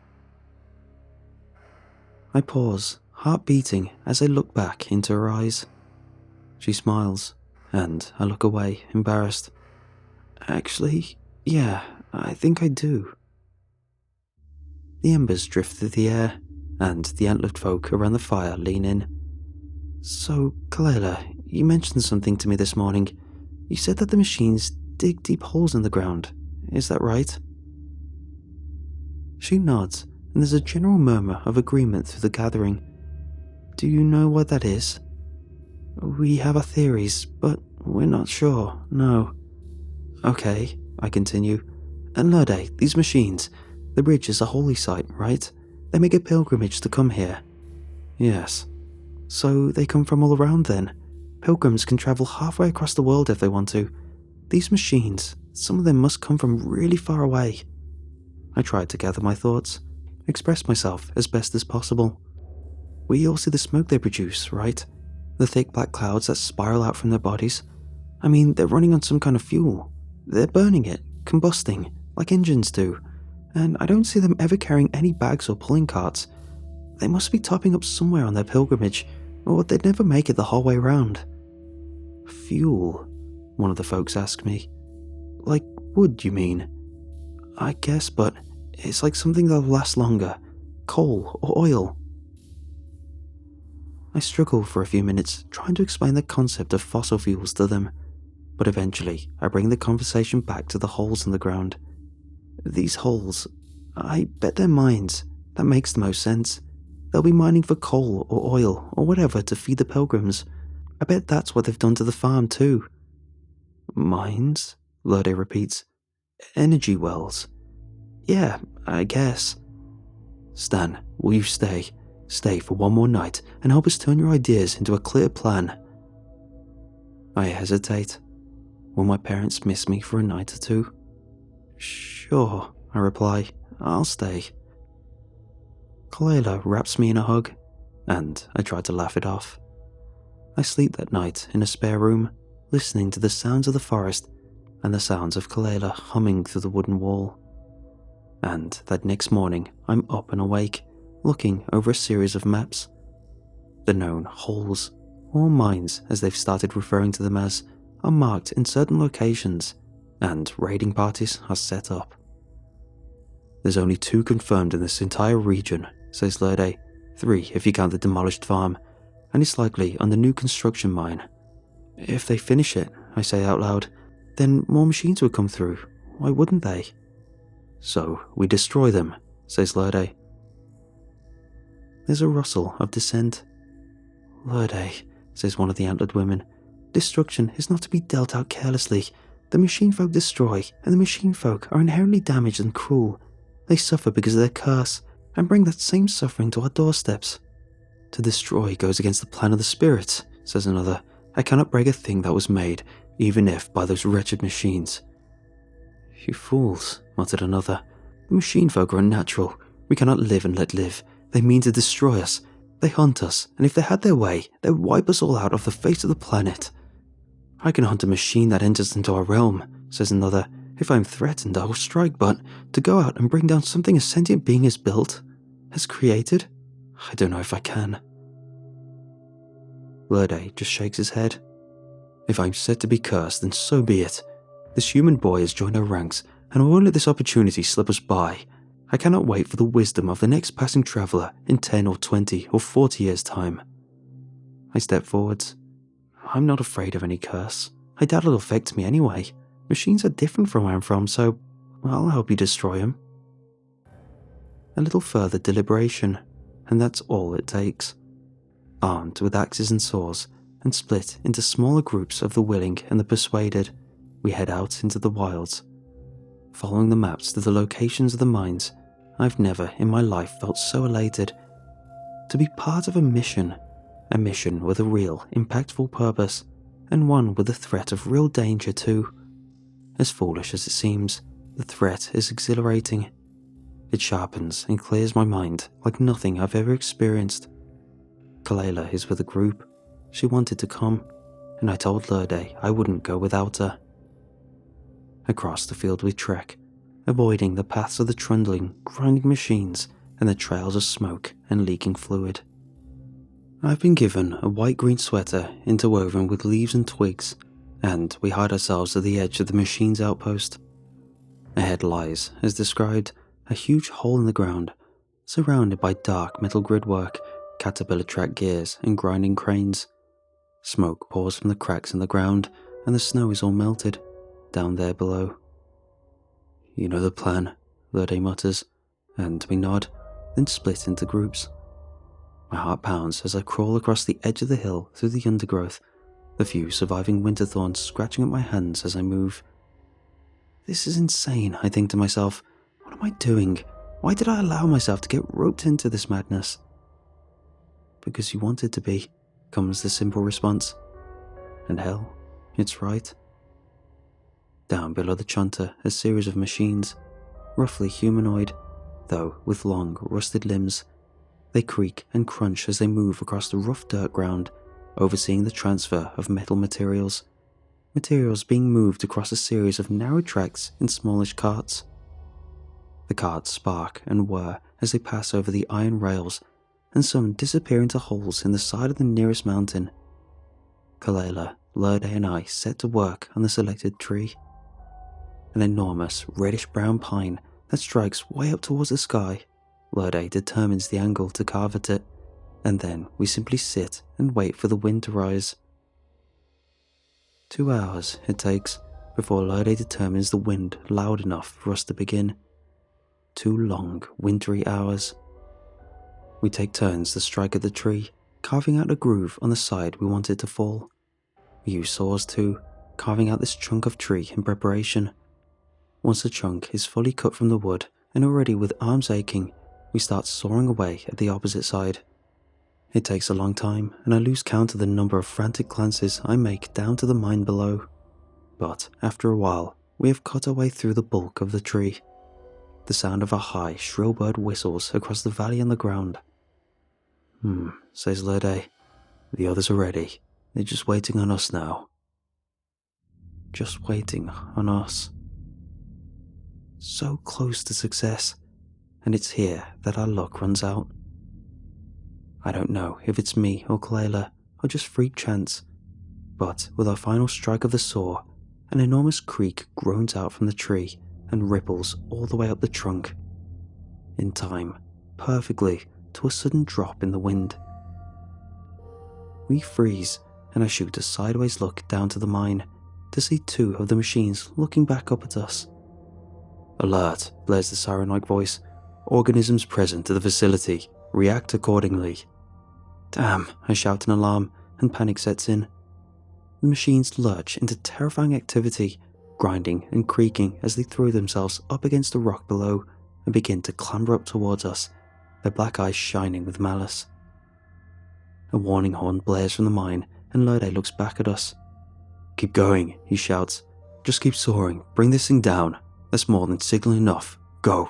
I pause, heart beating as I look back into her eyes. She smiles, and I look away, embarrassed. Actually, yeah, I think I do. The embers drift through the air, and the antlered folk around the fire lean in. So, Kalela, you mentioned something to me this morning. You said that the machines dig deep holes in the ground. Is that right? She nods, and there's a general murmur of agreement through the gathering. Do you know what that is? We have our theories, but we're not sure, no. Okay, I continue. And Lurde, these machines, the bridge is a holy site, right? They make a pilgrimage to come here. Yes. So they come from all around then. Pilgrims can travel halfway across the world if they want to. These machines, some of them must come from really far away. I tried to gather my thoughts, express myself as best as possible. We all see the smoke they produce, right? The thick black clouds that spiral out from their bodies. I mean, they're running on some kind of fuel. They're burning it, combusting, like engines do. And I don't see them ever carrying any bags or pulling carts. They must be topping up somewhere on their pilgrimage, or they'd never make it the whole way round. Fuel, one of the folks asked me. Like wood, you mean? I guess, but it's like something that'll last longer. Coal or oil. I struggle for a few minutes trying to explain the concept of fossil fuels to them, but eventually I bring the conversation back to the holes in the ground. These holes, I bet they're mines. That makes the most sense. They'll be mining for coal or oil or whatever to feed the pilgrims. I bet that's what they've done to the farm too. Mines? Lurde repeats. Energy wells. Yeah, I guess. Stan, will you stay? Stay for one more night and help us turn your ideas into a clear plan. I hesitate. Will my parents miss me for a night or two? Sure, I reply. I'll stay. Kalela wraps me in a hug, and I try to laugh it off. I sleep that night in a spare room, listening to the sounds of the forest and the sounds of Kalela humming through the wooden wall. And that next morning, I'm up and awake, looking over a series of maps. The known holes, or mines as they've started referring to them as, are marked in certain locations, and raiding parties are set up. There's only 2 confirmed in this entire region, says Lurde, 3 if you count the demolished farm, and it's likely on the new construction mine. If they finish it, I say out loud, then more machines would come through, why wouldn't they? So we destroy them, says Lurde. There's a rustle of dissent. Lurde, says one of the antlered women, destruction is not to be dealt out carelessly. The machine folk destroy, and the machine folk are inherently damaged and cruel. They suffer because of their curse, and bring that same suffering to our doorsteps. To destroy goes against the plan of the spirits, says another. I cannot break a thing that was made, even if by those wretched machines. You fools, muttered another. The machine folk are unnatural. We cannot live and let live. They mean to destroy us. They hunt us, and if they had their way, they would wipe us all out off the face of the planet. I can hunt a machine that enters into our realm, says another. If I am threatened, I will strike, but to go out and bring down something a sentient being has built, has created, I don't know if I can. Lurde just shakes his head. If I'm said to be cursed, then so be it. This human boy has joined our ranks, and I won't let this opportunity slip us by. I cannot wait for the wisdom of the next passing traveller in 10 or 20 or 40 years' time. I step forwards. I'm not afraid of any curse. I doubt it'll affect me anyway. Machines are different from where I'm from, so I'll help you destroy them. A little further deliberation, and that's all it takes. Armed with axes and saws, and split into smaller groups of the willing and the persuaded, we head out into the wilds. Following the maps to the locations of the mines, I've never in my life felt so elated. To be part of a mission with a real, impactful purpose, and one with the threat of real danger too. As foolish as it seems, the threat is exhilarating. It sharpens and clears my mind like nothing I've ever experienced. Kalela is with the group. She wanted to come, and I told Lurde I wouldn't go without her. Across the field we trek, avoiding the paths of the trundling, grinding machines and the trails of smoke and leaking fluid. I've been given a white-green sweater interwoven with leaves and twigs, and we hide ourselves at the edge of the machine's outpost. Ahead lies, as described, a huge hole in the ground, surrounded by dark metal gridwork, caterpillar track gears and grinding cranes. Smoke pours from the cracks in the ground, and the snow is all melted down there below. You know the plan, Lurde mutters, and we nod, then split into groups. My heart pounds as I crawl across the edge of the hill through the undergrowth, the few surviving winter thorns scratching at my hands as I move. This is insane, I think to myself. What am I doing? Why did I allow myself to get roped into this madness? Because you wanted to be, comes the simple response. And hell, it's right. Down below the chunter, a series of machines, roughly humanoid, though with long, rusted limbs. They creak and crunch as they move across the rough dirt ground, overseeing the transfer of metal materials. Materials being moved across a series of narrow tracks in smallish carts. The carts spark and whir as they pass over the iron rails, and some disappear into holes in the side of the nearest mountain. Kalela, Lurde and I set to work on the selected tree. An enormous reddish-brown pine that strikes way up towards the sky. Lurde determines the angle to carve at it, and then we simply sit and wait for the wind to rise. 2 hours it takes before Lurde determines the wind loud enough for us to begin. 2 long, wintry hours. We take turns to strike at the tree, carving out a groove on the side we want it to fall. We use saws too, carving out this chunk of tree in preparation. Once the chunk is fully cut from the wood, and already with arms aching, we start sawing away at the opposite side. It takes a long time, and I lose count of the number of frantic glances I make down to the mine below. But after a while, we have cut our way through the bulk of the tree. The sound of a high, shrill bird whistles across the valley and the ground. Says Lurde. The others are ready. They're just waiting on us now. Just waiting on us. so close to success, and it's here that our luck runs out. I don't know if it's me or Kalela or just freak chance, but with our final strike of the saw, an enormous creak groans out from the tree and ripples all the way up the trunk. In time, perfectly, to a sudden drop in the wind. We freeze, and I shoot a sideways look down to the mine to see two of the machines looking back up at us. "Alert," blares the siren-like voice. "Organisms present at the facility. React accordingly." Damn, I shout in alarm, and panic sets in. The machines lurch into terrifying activity, grinding and creaking as they throw themselves up against the rock below and begin to clamber up towards us, their black eyes shining with malice. A warning horn blares from the mine, and Lode looks back at us. "Keep going," he shouts. "Just keep soaring. Bring this thing down. That's more than signal enough. Go."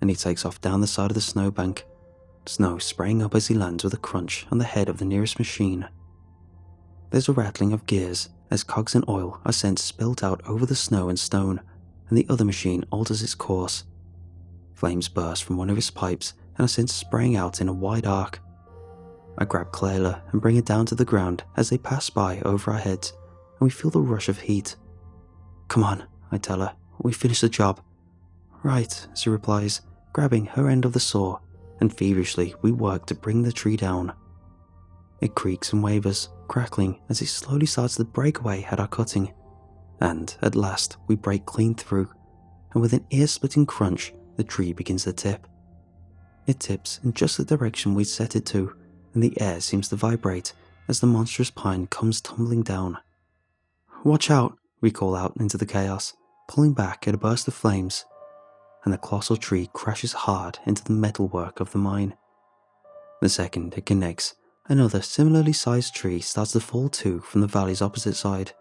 And he takes off down the side of the snowbank, snow spraying up as he lands with a crunch on the head of the nearest machine. There's a rattling of gears as cogs and oil are sent spilt out over the snow and stone, and the other machine alters its course. Flames burst from one of his pipes and are sent spraying out in a wide arc. I grab Clayla and bring her down to the ground as they pass by over our heads, and we feel the rush of heat. "Come on," I tell her. "We finished the job." "Right," she replies, grabbing her end of the saw, and feverishly we work to bring the tree down. It creaks and wavers, crackling as it slowly starts to break away at our cutting, and at last we break clean through, and with an ear-splitting crunch, the tree begins to tip. It tips in just the direction we'd set it to, and the air seems to vibrate as the monstrous pine comes tumbling down. "Watch out," we call out into the chaos, pulling back at a burst of flames, and the colossal tree crashes hard into the metalwork of the mine. The second it connects, another similarly sized tree starts to fall too from the valley's opposite side,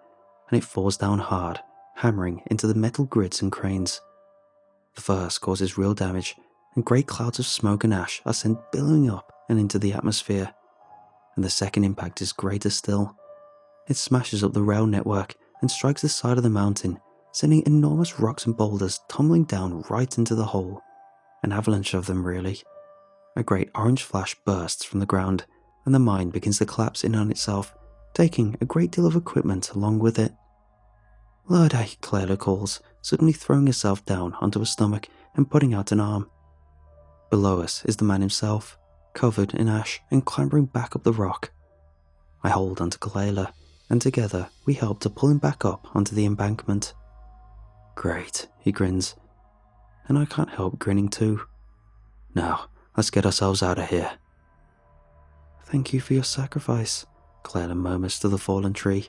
and it falls down hard, hammering into the metal grids and cranes. The first causes real damage, and great clouds of smoke and ash are sent billowing up and into the atmosphere. And the second impact is greater still. It smashes up the rail network and strikes the side of the mountain, sending enormous rocks and boulders tumbling down right into the hole. An avalanche of them, really. A great orange flash bursts from the ground, and the mine begins to collapse in on itself, taking a great deal of equipment along with it. "Lorde," Clara calls, suddenly throwing herself down onto her stomach and putting out an arm. Below us is the man himself, covered in ash and clambering back up the rock. I hold onto Kalela, and together we help to pull him back up onto the embankment. "Great," he grins, and I can't help grinning too. "Now, let's get ourselves out of here." "Thank you for your sacrifice," Kalela murmurs to the fallen tree,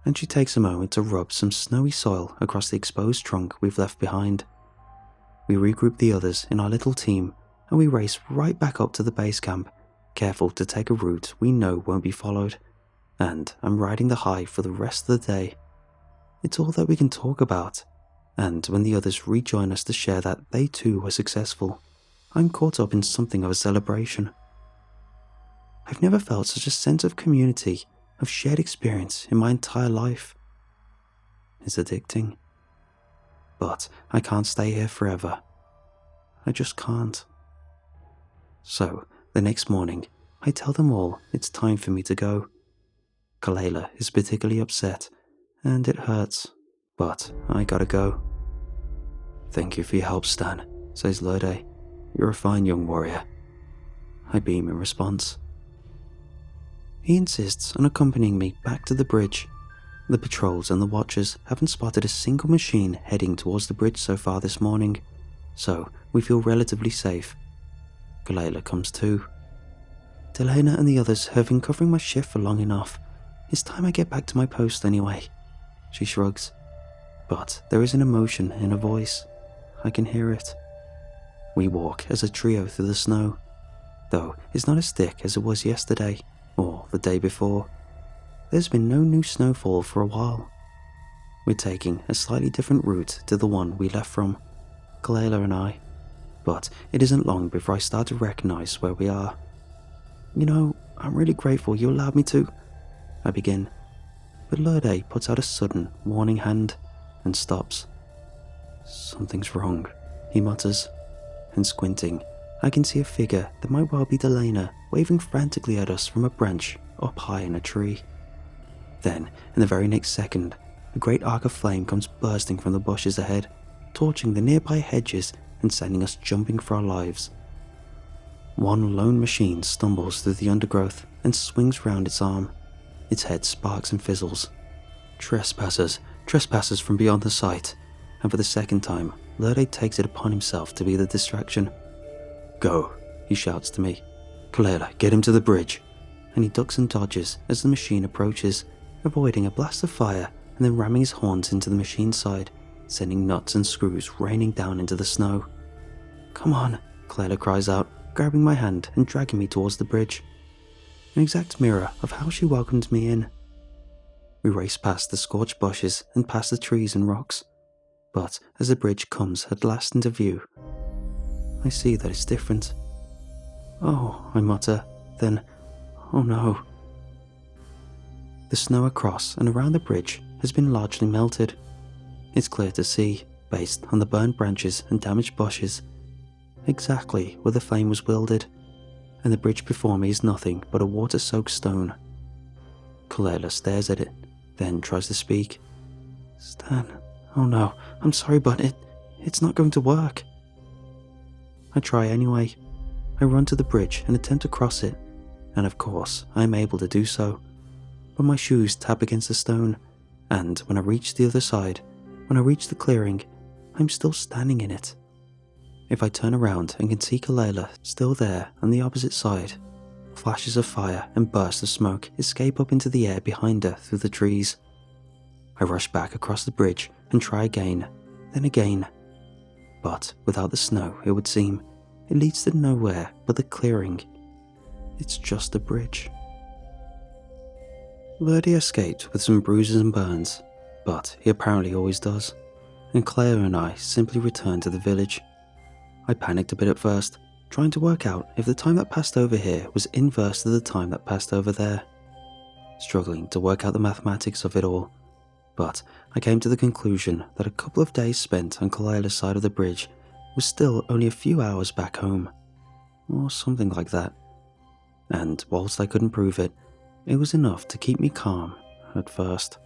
and she takes a moment to rub some snowy soil across the exposed trunk we've left behind. We regroup the others in our little team, and we race right back up to the base camp, careful to take a route we know won't be followed, and I'm riding the high for the rest of the day. It's all that we can talk about, and when the others rejoin us to share that they too were successful, I'm caught up in something of a celebration. I've never felt such a sense of community, of shared experience in my entire life. It's addicting. But I can't stay here forever. I just can't. So, the next morning, I tell them all it's time for me to go. Kalela is particularly upset, and it hurts, but I gotta go. "Thank you for your help, Stan," says Lode. "You're a fine young warrior." I beam in response. He insists on accompanying me back to the bridge. The patrols and the watchers haven't spotted a single machine heading towards the bridge so far this morning, so we feel relatively safe. Kalela comes too. "Delena and the others have been covering my shift for long enough. It's time I get back to my post anyway," she shrugs. But there is an emotion in her voice. I can hear it. We walk as a trio through the snow, though it's not as thick as it was yesterday or the day before. There's been no new snowfall for a while. We're taking a slightly different route to the one we left from, Kalela and I, but it isn't long before I start to recognize where we are. "You know, I'm really grateful you allowed me to," I begin, but Lorde puts out a sudden, warning hand and stops. Something's wrong, he mutters, and squinting, I can see a figure that might well be Delana waving frantically at us from a branch up high in a tree. Then, in the very next second, a great arc of flame comes bursting from the bushes ahead, torching the nearby hedges and sending us jumping for our lives. One lone machine stumbles through the undergrowth and swings round its arm. Its head sparks and fizzles. Trespassers, trespassers from beyond the site, and for the second time, Lurde takes it upon himself to be the distraction. Go, he shouts to me. Kalela, get him to the bridge. And he ducks and dodges as the machine approaches, avoiding a blast of fire and then ramming his horns into the machine's side, sending nuts and screws raining down into the snow. Come on, Kalela cries out, grabbing my hand and dragging me towards the bridge. An exact mirror of how she welcomed me in. We race past the scorched bushes and past the trees and rocks. But as the bridge comes at last into view, I see that it's different. Oh, I mutter, then, oh no. The snow across and around the bridge has been largely melted. It's clear to see, based on the burned branches and damaged bushes, exactly where the flame was wielded, and the bridge before me is nothing but a water-soaked stone. Kalela stares at it, then tries to speak. Stan, oh no, I'm sorry, but it's not going to work. I try anyway. I run to the bridge and attempt to cross it, and of course I am able to do so. But my shoes tap against the stone, and when I reach the other side, when I reach the clearing, I'm still standing in it. If I turn around and can see Kalela still there on the opposite side, flashes of fire and bursts of smoke escape up into the air behind her through the trees. I rush back across the bridge and try again, then again. But without the snow, it would seem, it leads to nowhere but the clearing. It's just a bridge. Lurde escaped with some bruises and burns, but he apparently always does, and Cleo and I simply returned to the village. I panicked a bit at first, trying to work out if the time that passed over here was inverse to the time that passed over there, struggling to work out the mathematics of it all. But I came to the conclusion that a couple of days spent on Kalela's side of the bridge was still only a few hours back home, or something like that. And whilst I couldn't prove it, it was enough to keep me calm at first.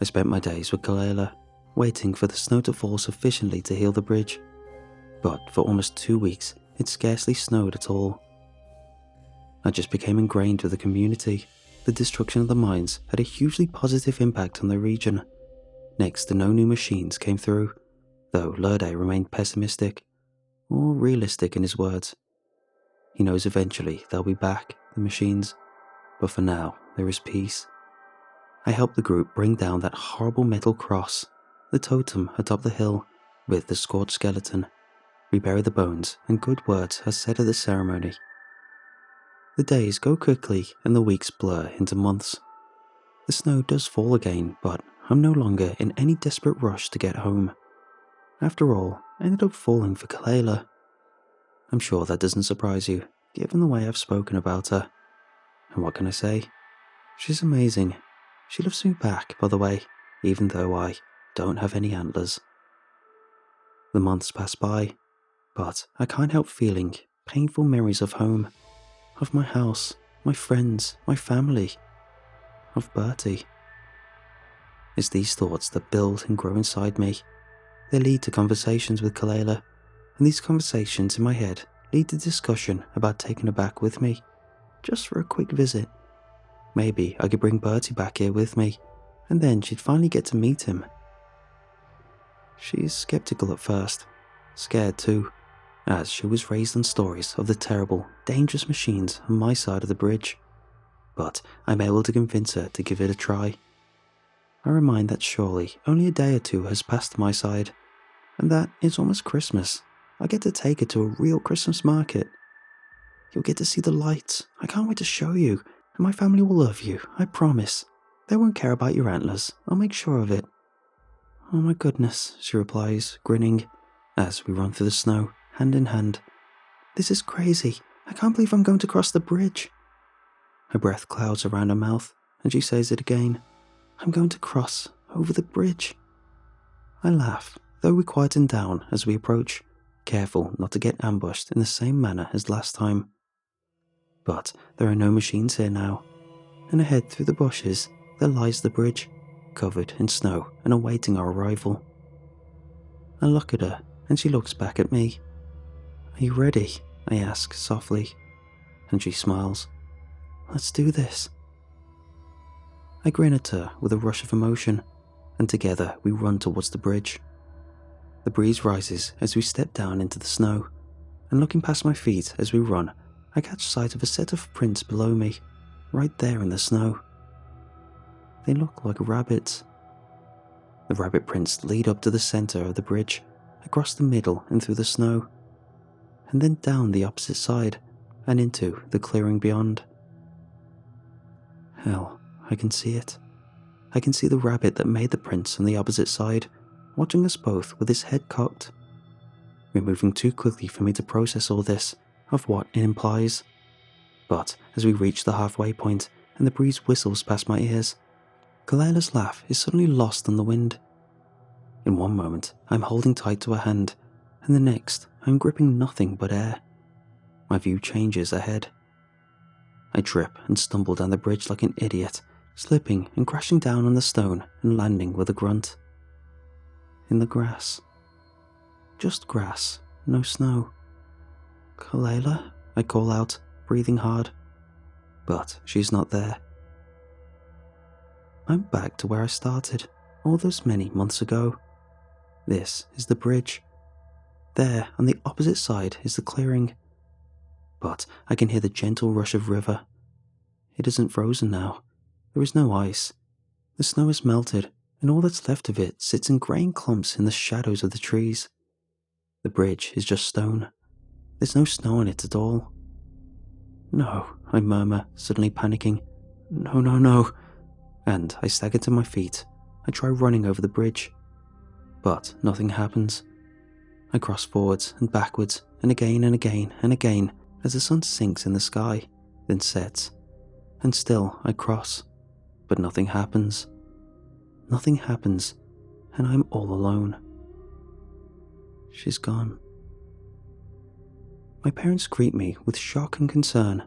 I spent my days with Kalela, waiting for the snow to fall sufficiently to heal the bridge. But for almost 2 weeks, it scarcely snowed at all. I just became ingrained with the community. The destruction of the mines had a hugely positive impact on the region. Next to no new machines came through, though Lurde remained pessimistic, or realistic in his words. He knows eventually they'll be back, the machines, but for now there is peace. I helped the group bring down that horrible metal cross, the totem atop the hill, with the scorched skeleton. We bury the bones, and good words are said at the ceremony. The days go quickly and the weeks blur into months. The snow does fall again, but I'm no longer in any desperate rush to get home. After all, I ended up falling for Kalela. I'm sure that doesn't surprise you, given the way I've spoken about her. And what can I say? She's amazing. She loves me back, by the way, even though I don't have any antlers. The months pass by, but I can't help feeling painful memories of home, of my house, my friends, my family, of Bertie. It's these thoughts that build and grow inside me. They lead to conversations with Kalela, and these conversations in my head lead to discussion about taking her back with me, just for a quick visit. Maybe I could bring Bertie back here with me, and then she'd finally get to meet him. She's skeptical at first, scared too, as she was raised on stories of the terrible, dangerous machines on my side of the bridge. But I'm able to convince her to give it a try. I remind that surely only a day or two has passed my side, and that it's almost Christmas. I get to take her to a real Christmas market. You'll get to see the lights. I can't wait to show you, and my family will love you, I promise. They won't care about your antlers, I'll make sure of it. Oh my goodness, she replies, grinning, as we run through the snow, hand in hand. This is crazy. I can't believe I'm going to cross the bridge. Her breath clouds around her mouth, and she says it again. I'm going to cross over the bridge. I laugh, though we quieten down as we approach, careful not to get ambushed in the same manner as last time. But there are no machines here now, and ahead through the bushes there lies the bridge, covered in snow and awaiting our arrival. I look at her, and she looks back at me. "Are you ready?" I ask softly, and she smiles. "Let's do this." I grin at her with a rush of emotion, and together we run towards the bridge. The breeze rises as we step down into the snow, and looking past my feet as we run, I catch sight of a set of prints below me, right there in the snow. They look like rabbits. The rabbit prints lead up to the center of the bridge, across the middle and through the snow, and then down the opposite side and into the clearing beyond. Hell, I can see it. I can see the rabbit that made the prints on the opposite side, watching us both with his head cocked. We're moving too quickly for me to process all this, of what it implies. But as we reach the halfway point and the breeze whistles past my ears, Kaleila's laugh is suddenly lost on the wind. In one moment, I'm holding tight to her hand, and the next, I'm gripping nothing but air. My view changes ahead. I trip and stumble down the bridge like an idiot, slipping and crashing down on the stone and landing with a grunt. In the grass. Just grass, no snow. "Kaleila?" I call out, breathing hard. But she's not there. I'm back to where I started, all those many months ago. This is the bridge. There, on the opposite side, is the clearing. But I can hear the gentle rush of river. It isn't frozen now. There is no ice. The snow has melted, and all that's left of it sits in greying clumps in the shadows of the trees. The bridge is just stone. There's no snow on it at all. "No," I murmur, suddenly panicking. "No, no, no." And I stagger to my feet. I try running over the bridge. But nothing happens. I cross forwards and backwards, and again and again and again, as the sun sinks in the sky, then sets. And still I cross. But nothing happens. Nothing happens, and I'm all alone. She's gone. My parents greet me with shock and concern,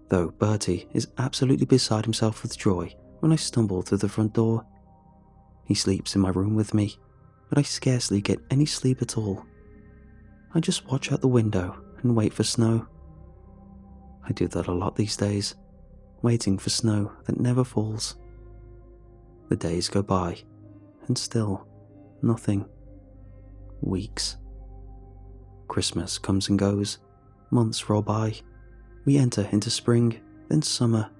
though Bertie is absolutely beside himself with joy when I stumble through the front door. He sleeps in my room with me, but I scarcely get any sleep at all. I just watch out the window and wait for snow. I do that a lot these days, waiting for snow that never falls. The days go by, and still nothing. Weeks. Christmas comes and goes. Months roll by. We enter into spring, then summer.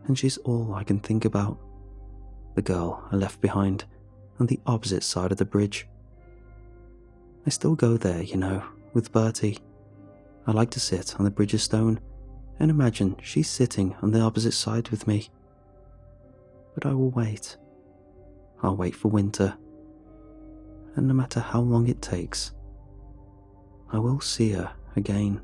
And she's all I can think about. The girl I left behind on the opposite side of the bridge. I still go there, with Bertie. I like to sit on the bridge of stone and imagine she's sitting on the opposite side with me. But I will wait. I'll wait for winter. And no matter how long it takes, I will see her again.